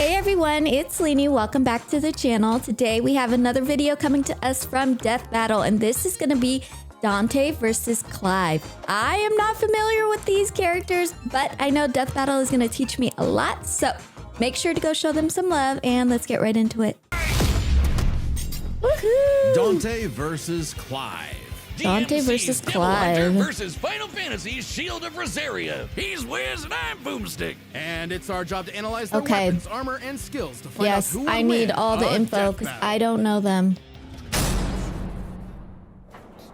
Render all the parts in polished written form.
Hey everyone, it's Leni. Welcome back to the channel. Today we have another video coming to us from Death Battle, and this is going to be Dante versus Clive. I am not familiar with these characters, but I know Death Battle is going to teach me a lot, so make sure to go show them some love, and let's get right into it. Woohoo! Dante versus Clive. Dante versus Clive. Versus Final Fantasy's Shield of Rosaria. He's Wiz and I'm Boomstick. And it's our job to analyze their weapons, armor, and skills to find out who will I need win all the info because I don't know them.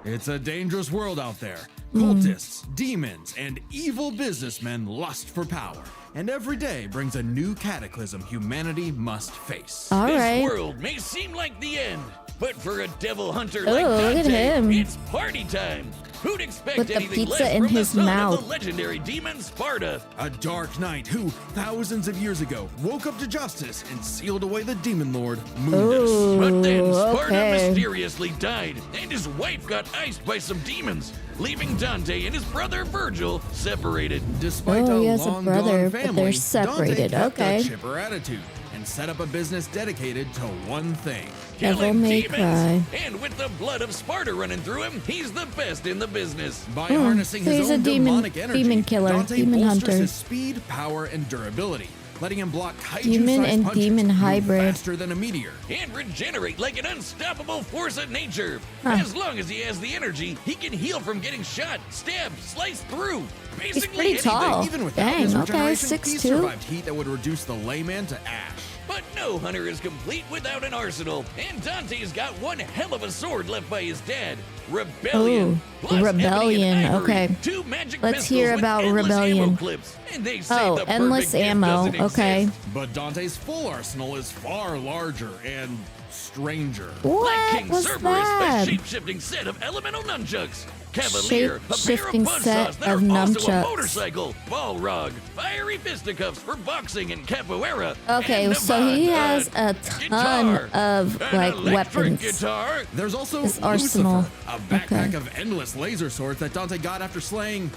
It's a dangerous world out there. Cultists, demons, and evil businessmen lust for power. And every day brings a new cataclysm humanity must face. All right. This world may seem like the end, but for a devil hunter Oh, like look at Dante, him. it's party time. Who'd expect With the anything pizza less in from his the son mouth. of the legendary demon Sparta? A dark knight who, thousands of years ago, woke up to justice and sealed away the demon lord, Mundus. Ooh, But then Sparta okay. mysteriously died, and his wife got iced by some demons, leaving Dante and his brother Virgil separated. Despite Oh, a he has a long brother, gone but family, they're separated. Dante kept Okay. a chipper attitude and set up a business dedicated to one thing. Devil Killing May demons. Cry. And with the blood of Sparta running through him, he's the best in the business. By harnessing so his he's a own demonic demon energy, killer, Dante demon bolsters hunter. his speed, power, and durability, letting him block Demon kaiju-sized and punches, demon move hybrid. faster than a meteor. And regenerate like an unstoppable force of nature. Huh. As long as he has the energy, he can heal from getting shot, stabbed, sliced through. He's Basically pretty anything. tall. Even without Dang, his okay, regeneration, 6'2". he survived heat that would reduce the layman to ash. But no hunter is complete without an arsenal, and Dante's got one hell of a sword left by his dad, Rebellion. Ooh, Plus Rebellion, ebony and ivory, okay. 2 magic Let's pistols hear with about endless Rebellion. ammo clips, and they say Oh, the endless perfect gift ammo, doesn't okay. exist. But Dante's full arsenal is far larger and stranger. What Black King was Cerberus, that? a shape-shifting set of elemental nunchucks. Cavalier, a pair Shape-shifting of set buzzsaws that of are also a nunchucks. motorcycle. Balrog, fiery fisticuffs for boxing and capoeira. Okay, and so he has a ton guitar, of an like electric weapons. guitar. There's also His Lucifer, arsenal. a backpack Okay. of endless laser swords that Dante got after slaying.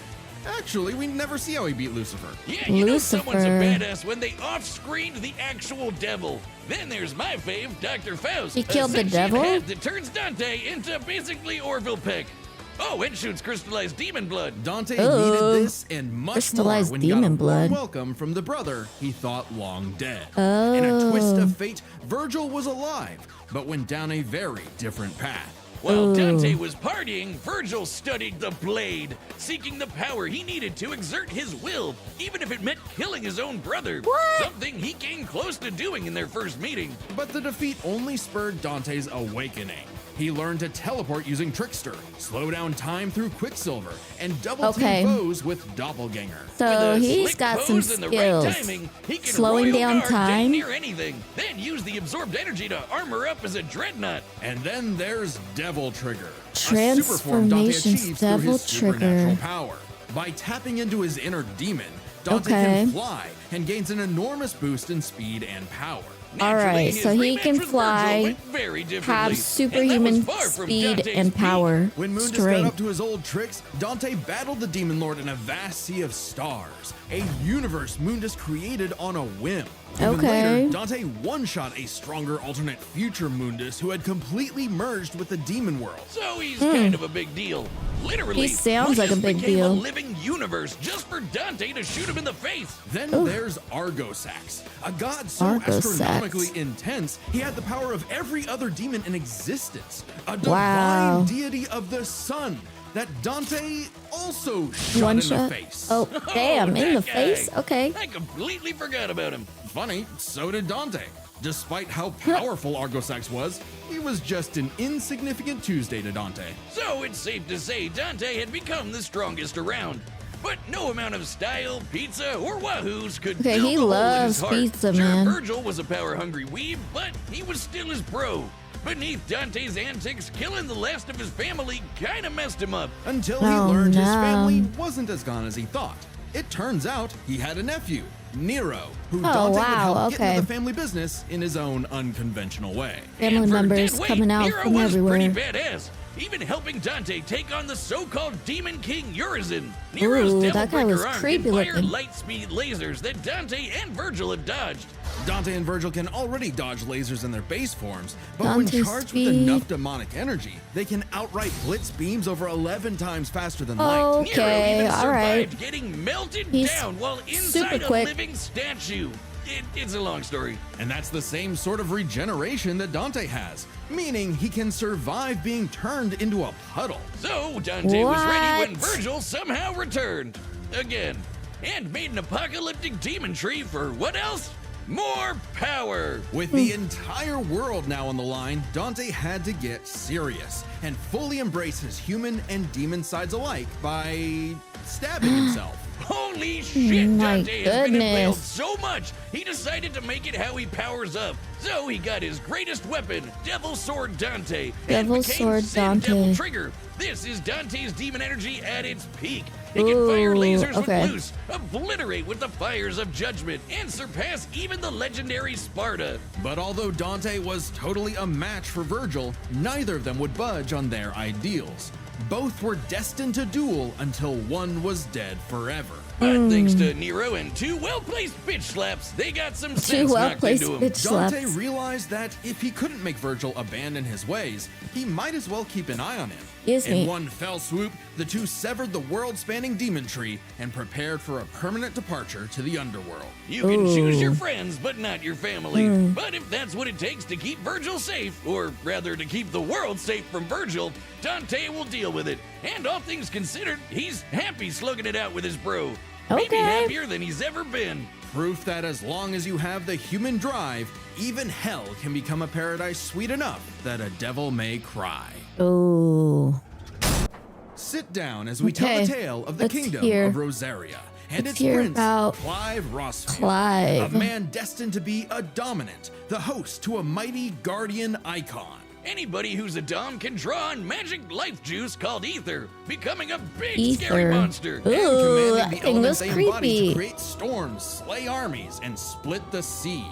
Actually, we never see how he beat Lucifer. Yeah, you know someone's a Lucifer. badass when they off-screened the actual devil. Then there's my fave, Dr. Faust. He killed the a sentient devil? head that turns Dante into basically Orville Peck. Oh, and shoots crystallized demon blood. Dante Oh, needed this and much more crystallized when he got demon a warm blood. welcome from the brother he thought long dead. In a twist of fate, Virgil was alive, but went down a very different path. While Dante was partying, Virgil studied the blade, seeking the power he needed to exert his will, even if it meant killing his own brother. What? Something he came close to doing in their first meeting. But the defeat only spurred Dante's awakening. He learned to teleport using Trickster, slow down time through Quicksilver, and double team foes with Doppelganger. So With a he's slick got some pose and the right skills. timing, he can Slowing royal down guard time. near anything, then use the absorbed energy to armor up as a dreadnought. And then there's Devil Trigger, a super form Dante Transformations achieves through Devil his supernatural Trigger. power. By tapping into his inner demon, Dante Okay. can fly and gains an enormous boost in speed and power. All Naturally, right, his so he rematch can with Virgil fly, went very differently, have and that superhuman was far from speed Dante's and peak. power, When Mundus got strength. up to his old tricks, Dante battled the Demon Lord in a vast sea of stars, a universe Mundus created on a whim. Even Okay. later, Dante one-shot a stronger alternate future Mundus who had completely merged with the demon world. So he's kind of a big deal. Literally, He sounds like a Mundus big became deal. a living universe just for Dante to shoot him in the face. Then there's Argosax, a god so Argosax. astronomically intense, he had the power of every other demon in existence. A divine Wow. deity of the sun that Dante also shot One in shot. the face. Oh, damn, in the that guy. face? Okay. I completely forgot about him. Funny, so did Dante. Despite how powerful Argosax was, he was just an insignificant Tuesday to Dante. So it's safe to say Dante had become the strongest around. But no amount of style, pizza, or wahoos could Okay, fill he the hole in loves his heart. pizza, Sure, man. Virgil was a power-hungry weeb, but he was still his bro. Beneath Dante's antics, killing the last of his family kinda messed him up. Until he Oh, learned his no. family wasn't as gone as he thought. It turns out he had a nephew, Nero, who Oh, Dante would wow, help get okay. into the family business in his own unconventional way. Family And for members dead weight, coming out Nero from was everywhere. pretty badass. even helping Dante take on the so-called Demon King Urizen. Nero's Ooh, Devil that guy Breaker was arm creepy can fire looking. light-speed lasers that Dante and Virgil have dodged. Dante and Virgil can already dodge lasers in their base forms, but Dante's when charged speed. with enough demonic energy, they can outright blitz beams over 11 times faster than light. Okay, Nero even all right. survived getting melted He's down while super inside a quick. living statue. It's a long story. And that's the same sort of regeneration that Dante has, meaning he can survive being turned into a puddle. So Dante was ready when What? Virgil somehow returned. Again. And made an apocalyptic demon tree for what else? More power! With the entire world now on the line, Dante had to get serious and fully embrace his human and demon sides alike by stabbing himself. Holy shit, My Dante has been impaled goodness. so much, he decided to make it how he powers up. So he got his greatest weapon, Devil Sword Dante, Devil and became Sword Sin Dante. Devil Trigger. This is Dante's demon energy at its peak. He can fire Ooh, lasers okay. with loose, obliterate with the fires of judgment, and surpass even the legendary Sparta. But although Dante was totally a match for Virgil, neither of them would budge on their ideals. Both were destined to duel until one was dead forever. But thanks to Nero and two well-placed bitch slaps, they got some Two sense knocked well-placed into him. bitch Dante slaps. realized that if he couldn't make Virgil abandon his ways, he might as well keep an eye on him. Excuse me. In one fell swoop, the two severed the world-spanning demon tree and prepared for a permanent departure to the underworld. You can choose your Ooh. friends, but not your family. But if that's what it takes to keep Virgil safe, or rather to keep the world safe from Virgil, Dante will deal with it. And all things considered, he's happy slugging it out with his bro. Maybe Okay. happier than he's ever been. Proof that as long as you have the human drive, even hell can become a paradise sweet enough that a devil may cry. Oh. Sit down as we tell Okay, the tale of the let's kingdom hear- of Rosaria and let's its hear prince, about Clive Rossfield. Clive. A man destined to be a dominant, the host to a mighty guardian icon. Anybody who's a dom can draw on magic life juice called ether, becoming a big Ether. scary monster. Ooh, Commanding that the thing elements was they embody creepy. to create storms, slay armies, and split the sea.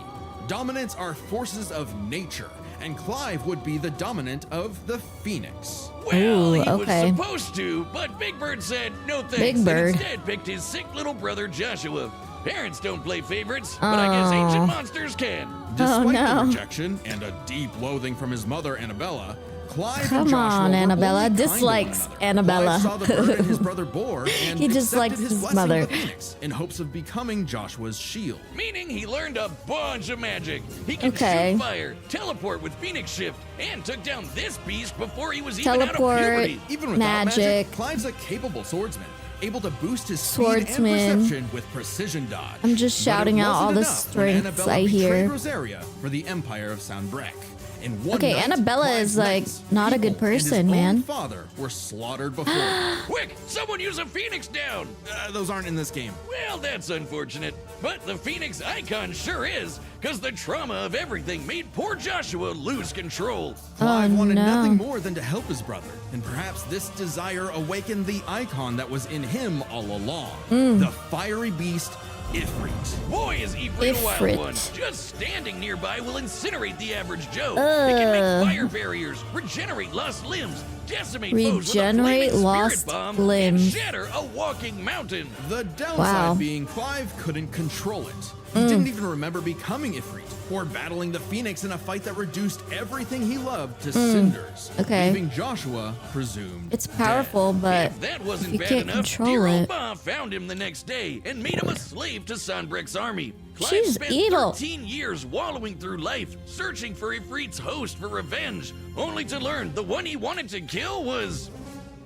Dominants are forces of nature, and Clive would be the dominant of the Phoenix. Well, Ooh, he okay. was supposed to, but Big Bird said no thanks. Big and Bird. instead picked his sick little brother Joshua. Parents don't play favorites, but I guess ancient monsters can. Despite no. the rejection and a deep loathing from his mother Annabella, Clive Come and Joshua on, were Annabella. only kind to one Dislikes another. Annabella. Clive saw the burden his brother bore and He accepted dislikes his blessing mother. of the Phoenix in hopes of becoming Joshua's shield. Meaning he learned a bunch of magic. He can Okay. shoot fire, teleport with Phoenix Shift, and took down this beast before he was even out of Teleport. puberty. Even without magic, Magic. Clive's a capable swordsman, able to boost his speed Swordsman. and perception with precision dodge. I'm just But it shouting out wasn't all the enough when strengths Annabella I hear. betrayed Rosaria for the Empire of Sanbreque. In one Okay, night, Annabella Clive's is, like, knights, not a good people, and his person, own man. father were slaughtered before him. Quick, someone use a Phoenix down. Those aren't in this game. Well, that's unfortunate. But the Phoenix icon sure is, because the trauma of everything made poor Joshua lose control. Clive wanted no. nothing more than to help his brother, and perhaps this desire awakened the icon that was in him all along, the fiery beast Ifrit. Boy, is Ifrit a wild Ifrit. one. Just standing nearby will incinerate the average Joe. It can make fire barriers, regenerate lost limbs, decimate foes with a Regenerate flaming lost spirit bomb, limbs. and shatter a walking mountain. The downside Wow. being Clive couldn't control it. He didn't even remember becoming Ifrit or battling the Phoenix in a fight that reduced everything he loved to cinders, Okay. leaving Joshua presumed It's powerful, but If that wasn't you bad can't enough, control dear old it. Ma found him the next day and made him a slave to Sanbreque's army. Clive She's spent evil. 13 years wallowing through life, searching for Ifrit's host for revenge, only to learn the one he wanted to kill was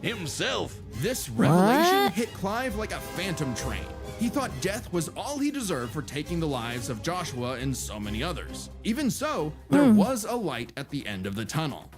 himself. This revelation What? hit Clive like a phantom train. He thought death was all he deserved for taking the lives of Joshua and so many others. Even so, there was a light at the end of the tunnel.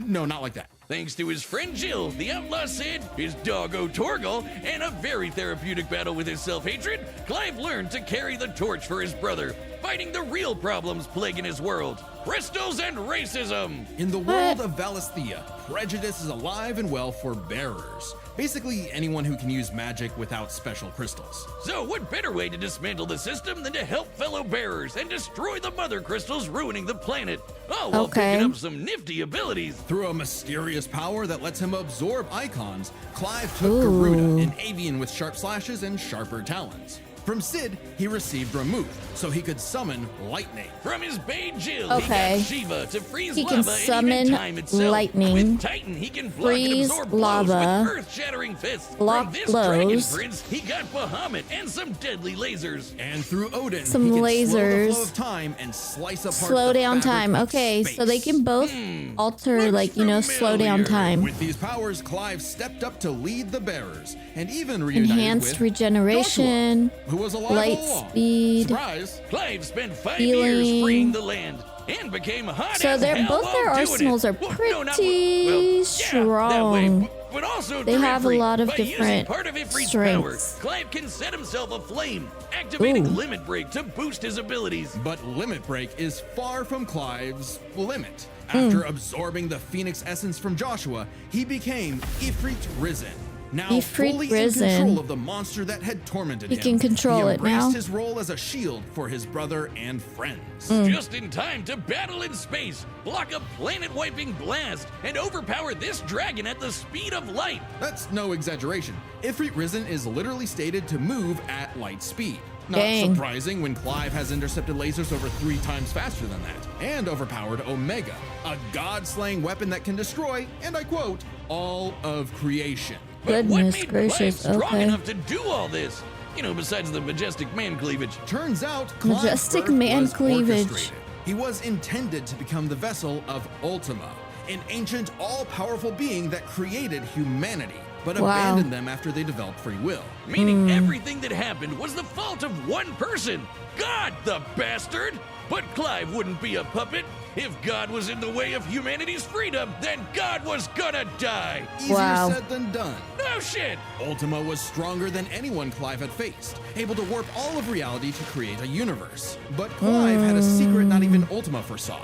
No, not like that. Thanks to his friend Jill, the outlaw Sid, his doggo Torgal, and a very therapeutic battle with his self-hatred, Clive learned to carry the torch for his brother, fighting the real problems plaguing his world: crystals and racism. In the world of Valisthea, prejudice is alive and well for bearers. Basically, anyone who can use magic without special crystals. So what better way to dismantle the system than to help fellow bearers and destroy the mother crystals ruining the planet, all while Okay. picking up some nifty abilities. Through a mysterious power that lets him absorb icons, Clive took Ooh. Garuda, an avian with sharp slashes and sharper talons. From Sid, he received remove, so he could summon lightning. From his Bay Jill, Okay. he got Shiva to freeze He lava can and summon even time itself. lightning, With Titan, he can block and freeze absorb lava, blows with earth-shattering fists. block From this Dragon blows. Prince, he got Bahamut and some deadly lasers. And through Odin, Some he can slow the lasers. flow of time and slice apart Slow the down fabric time. of Okay, so they space. can both alter, looks like, you know, slow down familiar. time. With these powers, Clive stepped up to lead the bearers and even reunited Enhanced with regeneration, Joshua, who was alive light all along. speed. Surprise! Clive spent 5 Healing. years freeing the land and became hot So as they're hell both their while doing arsenals it. are Well, pretty no, not- well, yeah, that way, strong. but also They have a Ifrit. lot of By using different part of Ifrit's power, strengths. Clive can set himself aflame, activating Ooh. Limit Break to boost his abilities. But Limit Break is far from Clive's limit. Hmm. After absorbing the Phoenix essence from Joshua, he became Ifrit Risen. Now Ifrit fully Risen. in control of the monster that had tormented He him. can control he it now. embraced his role as a shield for his brother and friends. Just in time to battle in space, block a planet-wiping blast, and overpower this dragon at the speed of light. That's no exaggeration. Ifrit Risen is literally stated to move at light speed. Not Dang. surprising when Clive has intercepted lasers over 3 times faster than that. And overpowered Omega, a god-slaying weapon that can destroy, and I quote, all of creation. But what Goodness made gracious, Clive strong okay. enough to do all this? You know, besides the majestic man cleavage. Turns out Clive's Majestic birth man was cleavage. orchestrated. He was intended to become the vessel of Ultima, an ancient, all-powerful being that created humanity, but Wow. abandoned them after they developed free will. Meaning everything that happened was the fault of one person. God, the bastard! But Clive wouldn't be a puppet. If God was in the way of humanity's freedom, then God was gonna die. Easier Wow. said than done. No shit! Ultima was stronger than anyone Clive had faced, able to warp all of reality to create a universe. But Clive had a secret not even Ultima foresaw.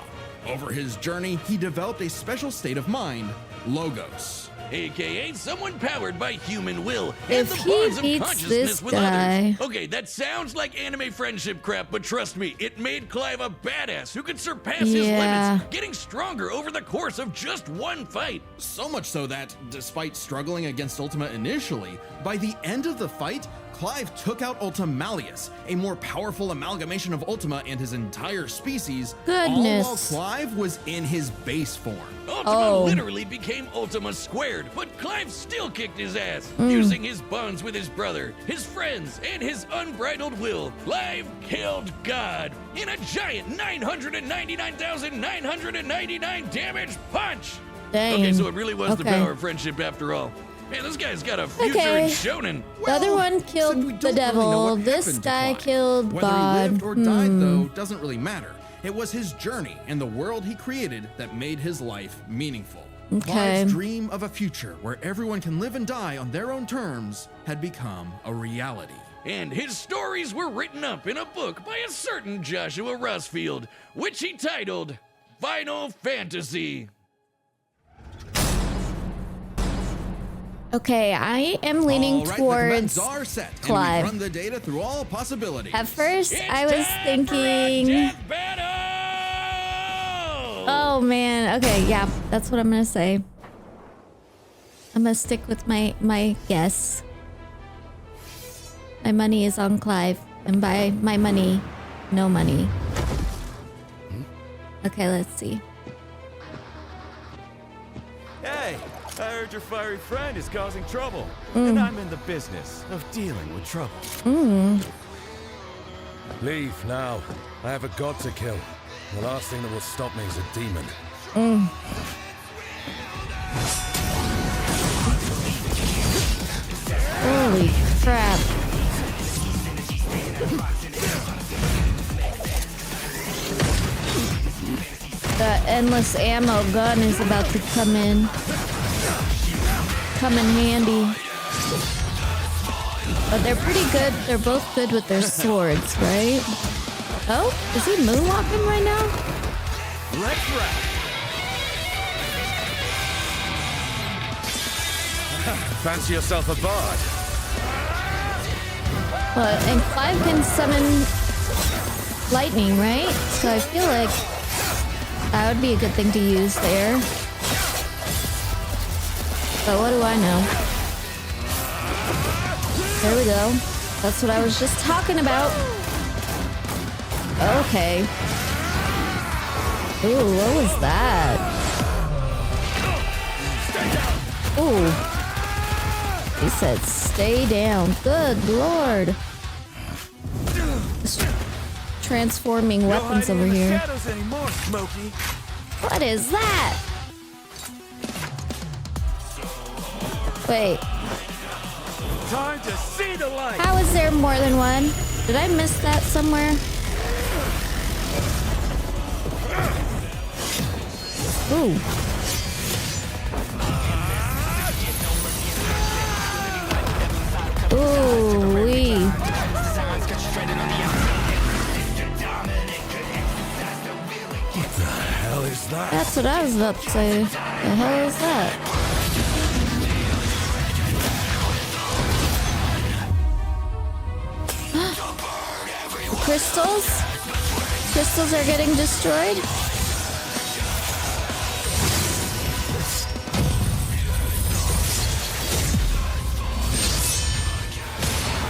Over his journey, he developed a special state of mind, Logos. AKA someone powered by human will If and the he bonds of beats consciousness this with guy- others. Okay, that sounds like anime friendship crap, but trust me, it made Clive a badass who could surpass his Yeah. limits, getting stronger over the course of just one fight. So much so that, despite struggling against Ultima initially, by the end of the fight, Clive took out Ultimalius, a more powerful amalgamation of Ultima and his entire species, Goodness. all while Clive was in his base form. Ultima Oh. literally became Ultima squared, but Clive still kicked his ass, Mm. using his bonds with his brother, his friends, and his unbridled will. Clive killed God in a giant 999,999 damage punch. Dang. Okay, so it really was the Okay. power of friendship after all. Man, this guy's got a future Okay. in shonen. The other one Except we killed don't the really know devil. what This happened to guy Clive. killed Whether God. he lived or died, though, doesn't really matter. It was his journey and the world he created that made his life meaningful. Okay. Clive's dream of a future where everyone can live and die on their own terms had become a reality. And his stories were written up in a book by a certain Joshua Rusfield, which he titled Final Fantasy. Okay, I am leaning All right, towards the commands are set, and Clive. we run the data through all possibilities. At first, It's I was time for a thinking, death battle! oh man, okay, yeah, that's what I'm gonna say. I'm gonna stick with my guess. My money is on Clive, and by my money, no money. Okay, let's see. Hey, I heard your fiery friend is causing trouble, and I'm in the business of dealing with trouble. Leave now. I have a god to kill. The last thing that will stop me is a demon. Holy crap. The endless ammo gun is about to come in. Come in handy. But they're pretty good. They're both good with their swords, right? Oh, is he moonwalking right now? Let's rock. Fancy yourself a bard? Well, and Clive can summon lightning, right? So I feel like that would be a good thing to use there. But what do I know? There we go. That's what I was just talking about. Okay. Ooh, what was that? Ooh. He said stay down. Good lord. Just transforming weapons over here. Anymore, Smokey. What is that? Wait, Time to see the light. how is there more than one? Did I miss that somewhere? Ooh. Ooh, wee. Hell is that? That's what I was about to say. The hell is that? Crystals? Crystals are getting destroyed?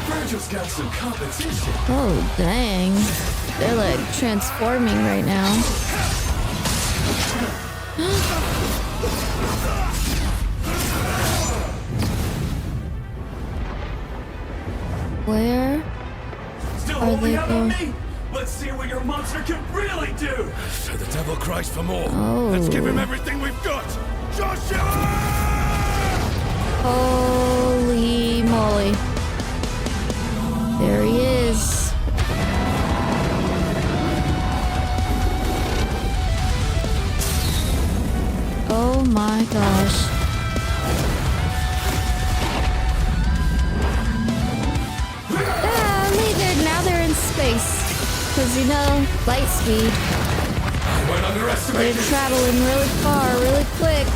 Virgil's got some competition. Oh, dang. They're like transforming right now. Where Still are holding they out on going? me? Let's see what your monster can really do. So the devil cries for more. Oh. Let's give him everything we've got. Joshua! Holy moly. There he is. Oh my gosh. Now they're in space. Because, you know, light speed. They're traveling really far, really quick.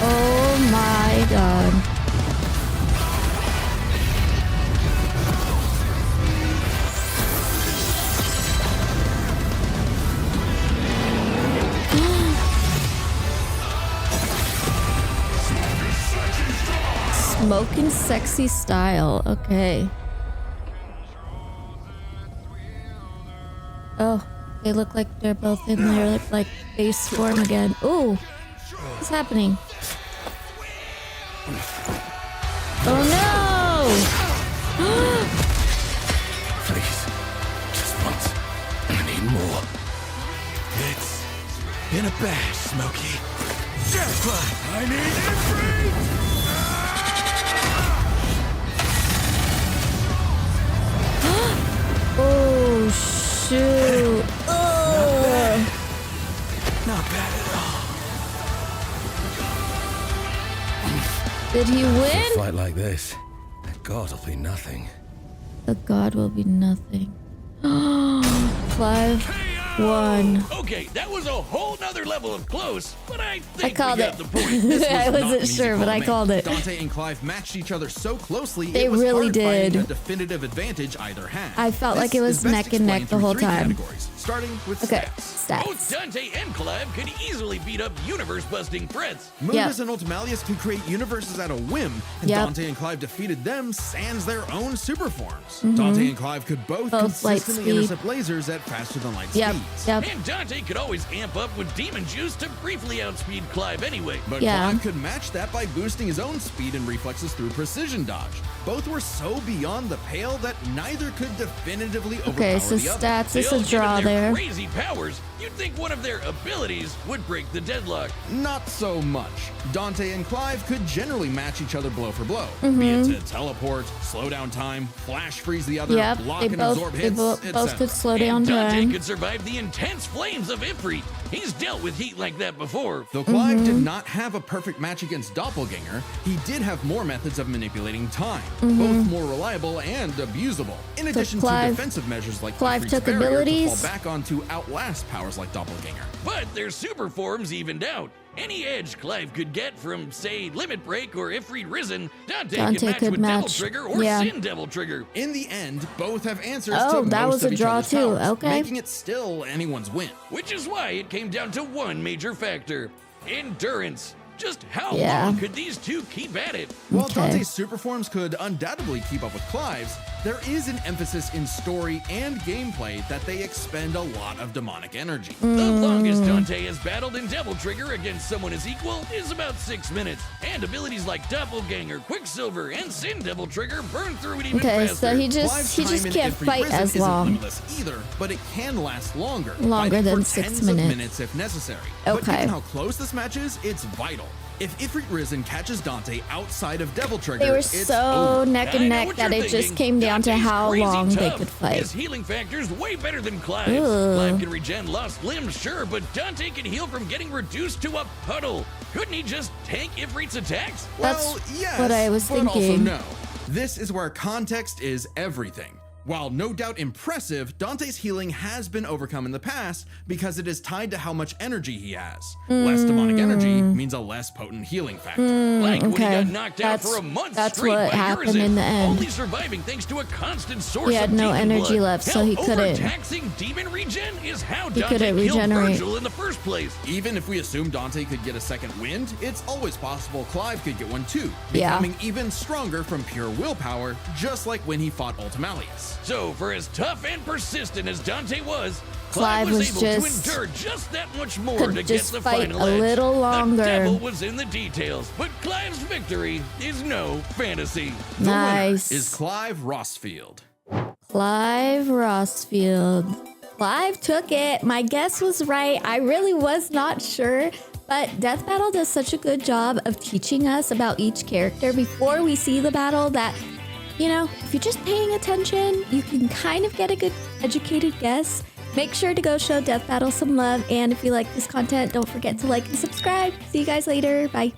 Oh my god. Smoking sexy style. Okay. Oh, they look like they're both in their like base form again. Ooh, what's happening? Oh no! Please. Just once. I need more. It's in a bag, Smokey. Jackpot! I need every. Oh shoot! Oh. Not bad at all. Did he win? Fight like this, a god will be nothing. The god will be nothing. Clive won. Okay, that was a whole nother level of close, but I think called we got it. the point. This was I not an wasn't easy sure, call but to I make. called it. Dante and Clive matched each other so closely, They it was really hard finding did. a definitive advantage either had. I felt like it was This is neck best and neck explained the whole through three time. categories, starting with Okay, stats. Both stats. Dante and Clive could easily beat up universe-busting threats. Mundus and Ultimalius could create universes at a whim, and Yep. Dante and Clive defeated them sans their own super forms. Dante and Clive could both Both light consistently speed. intercept lasers at faster than light Yep, speeds. yep. And Dante could always amp up with demon juice to briefly outspeed Clive anyway. But Yeah. Clive could match that by boosting his own speed and reflexes through precision dodge. Both were so beyond the pale that neither could definitively overpower Okay, so the other. stats is Still, a draw given their there. crazy powers, you'd think one of their abilities would break the deadlock. Not so much. Dante and Clive could generally match each other blow for blow, Mm-hmm. be it to teleport, slow down time, flash freeze the other, Yep, block they and both, absorb they hits, both etc. could slow down And Dante time. could survive the intense flames of Ifrit. He's dealt with heat like that before. Though Clive Mm-hmm. did not have a perfect match against Doppelganger, he did have more methods of manipulating time, Mm-hmm. both more reliable and abusable. In addition Clive- to defensive measures like Clive Ifrit's took barrier abilities. to fall back on to outlast powers like Doppelganger. But their super forms evened out. Any edge Clive could get from, say, Limit Break or Ifrit Risen, Dante Dante could match with Devil could match, Trigger or yeah. Sin Devil Trigger. In the end, both have answers Oh, to that most was of a each draw other's too. powers, Okay. making it still anyone's win. Which is why it came down to one major factor: endurance. Just how Yeah. long could these two keep at it? While Okay. Dante's super forms could undoubtedly keep up with Clive's, there is an emphasis in story and gameplay that they expend a lot of demonic energy. The longest Dante has battled in Devil Trigger against someone his equal is about 6 minutes, and abilities like Doppelganger, Quicksilver, and Sin Devil Trigger burn through it even Okay, faster. so he Clive's just time in can't Ifrit fight Prison as isn't long. limitless either, but it can last longer. Longer fighting than for 6 tens of minutes. minutes if necessary. But Okay. given how close this match is, it's vital. If Ifrit Risen catches Dante outside of Devil Trigger, They were it's so over. neck I and know neck what that you're it just thinking. came down to Dante's how crazy long they tough. could fight. His healing factor's way better than Clive's. Ugh. Clive can regen lost limbs, sure, but Dante can heal from getting reduced to a puddle. Couldn't he just tank Ifrit's attacks? Well, That's yes, what I was but also thinking. no. This is where context is everything. While no doubt impressive, Dante's healing has been overcome in the past because it is tied to how much energy he has. Less demonic energy means a less potent healing factor. Like when he okay. got knocked out for a month That's straight what by happened Urizen, in the end. only surviving thanks to a constant source He had of no demon energy blood. left, so Hell, he couldn't- overtaxing demon regen is how He Dante couldn't killed regenerate. Virgil in the first place. Even if we assume Dante could get a second wind, it's always possible Clive could get one too, Yeah. becoming even stronger from pure willpower, just like when he fought Ultimalius. So, for as tough and persistent as Dante was, Clive Clive was was able just- to endure just that much more could to just get the fight final a edge. little longer. The devil was in the details, but Clive's victory is no fantasy. The winner Nice. is Clive Rossfield. Clive Rossfield. Clive took it. My guess was right. I really was not sure. But Death Battle does such a good job of teaching us about each character before we see the battle that, you know, if you're just paying attention, you can kind of get a good educated guess. Make sure to go show Death Battle some love. And if you like this content, don't forget to like and subscribe. See you guys later. Bye.